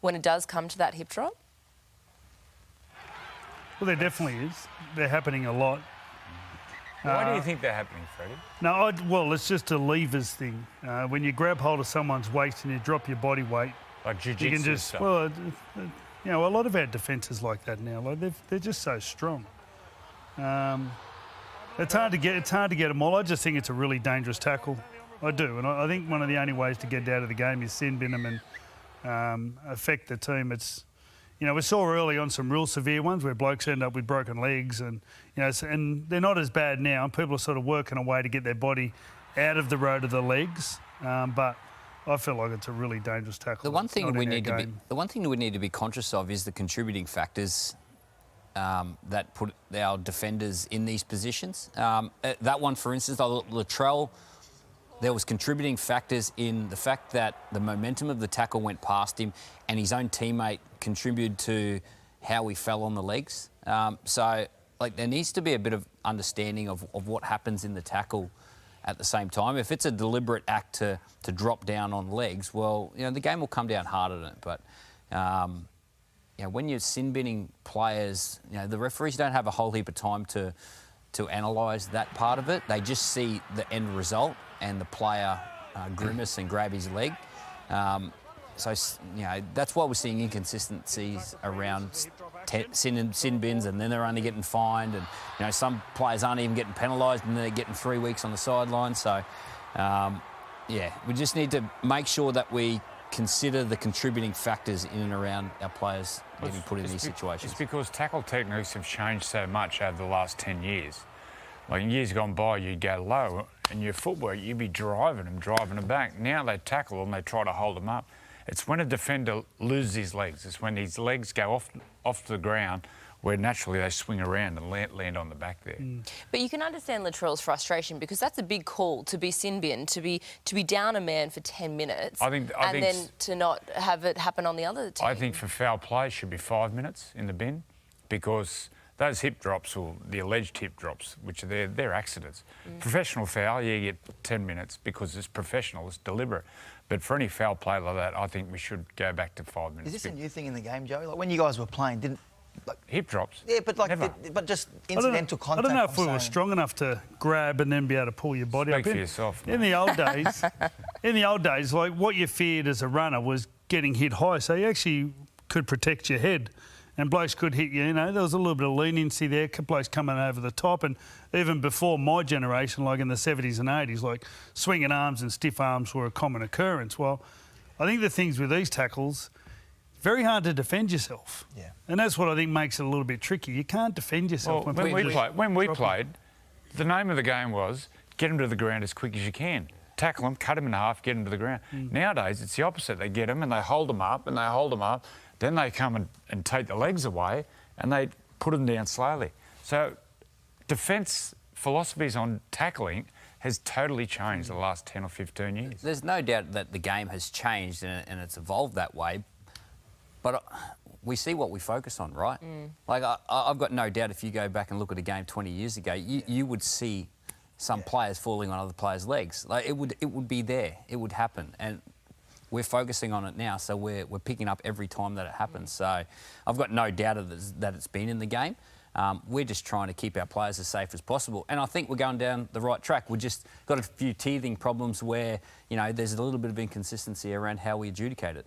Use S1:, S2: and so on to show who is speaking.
S1: when it does come to that hip drop?
S2: Well, there definitely is. They're happening a lot.
S3: Why do you think they're happening, Freddie?
S2: No, well, it's just a levers thing. When you grab hold of someone's waist and you drop your body weight,
S3: Like jiu-jitsu
S2: you can just
S3: stuff.
S2: well, you know, a lot of our defences like that now. Like they're just so strong. It's hard to get them all. I just think it's a really dangerous tackle. I do, and I think one of the only ways to get out of the game is sin bin them and affect the team. It's, you know, we saw early on some real severe ones where blokes end up with broken legs, and you know, and they're not as bad now. And people are sort of working a way to get their body out of the road of the legs, but I feel like it's a really dangerous tackle.
S4: The one thing we need to be conscious of is the contributing factors that put our defenders in these positions. That one, for instance, Latrell, there was contributing factors in the fact that the momentum of the tackle went past him and his own teammate contributed to how he fell on the legs. So, like, there needs to be a bit of understanding of what happens in the tackle at the same time. If it's a deliberate act to drop down on legs, well, you know, the game will come down hard on it. But, you know, when you're sin-binning players, you know, the referees don't have a whole heap of time to analyse that part of it. They just see the end result and the player grimace and grab his leg. So, you know, that's why we're seeing inconsistencies around sin bins, and then they're only getting fined, and, you know, some players aren't even getting penalised and they're getting 3 weeks on the sideline. So, yeah, we just need to make sure that we consider the contributing factors in and around our players getting put in these situations.
S3: It's because tackle techniques have changed so much over the last 10 years. Like, in years gone by, you'd go low, and your footwork, you'd be driving them back. Now they tackle and they try to hold them up. It's when a defender loses his legs. It's when his legs go off the ground, where naturally they swing around and land on the back there.
S1: But you can understand Latrell's frustration, because that's a big call to be sin bin, to be down a man for 10 minutes, and then to not have it happen on the other team.
S3: I think for foul play it should be 5 minutes in the bin, because those hip drops, or the alleged hip drops, which are they're accidents. Professional foul, yeah, you get 10 minutes because it's professional, it's deliberate. But for any foul play like that, I think we should go back to 5 minutes.
S5: Is this a new thing in the game, Joey? Like, when you guys were playing, didn't... Like,
S3: hip drops?
S5: Yeah, but like, but just incidental contact.
S2: I don't know if we were strong enough to grab and then be able to pull your body up.
S3: Speak for yourself, mate.
S2: In the old days, like, what you feared as a runner was getting hit high, so you actually could protect your head, and blokes could hit you. You know, there was a little bit of leniency there, blokes coming over the top, and even before my generation, like in the 70s and 80s, like swinging arms and stiff arms were a common occurrence. Well, I think the things with these tackles, very hard to defend yourself. Yeah. And that's what I think makes it a little bit tricky. You can't defend yourself.
S3: Well, when we played, the name of the game was get them to the ground as quick as you can. Tackle them, cut them in half, get them to the ground. Nowadays, it's the opposite. They get them and they hold them up and they hold them up. Then they come and take the legs away and they put them down slowly. So defence philosophies on tackling has totally changed the last 10 or 15 years.
S4: There's no doubt that the game has changed and it's evolved that way. But we see what we focus on, right? Like, I've got no doubt if you go back and look at a game 20 years ago, you would see some players falling on other players' legs. Like, it would be there. It would happen. And we're focusing on it now, so we're picking up every time that it happens. So I've got no doubt that it's been in the game. We're just trying to keep our players as safe as possible. And I think we're going down the right track. We've just got a few teething problems where, you know, there's a little bit of inconsistency around how we adjudicate it.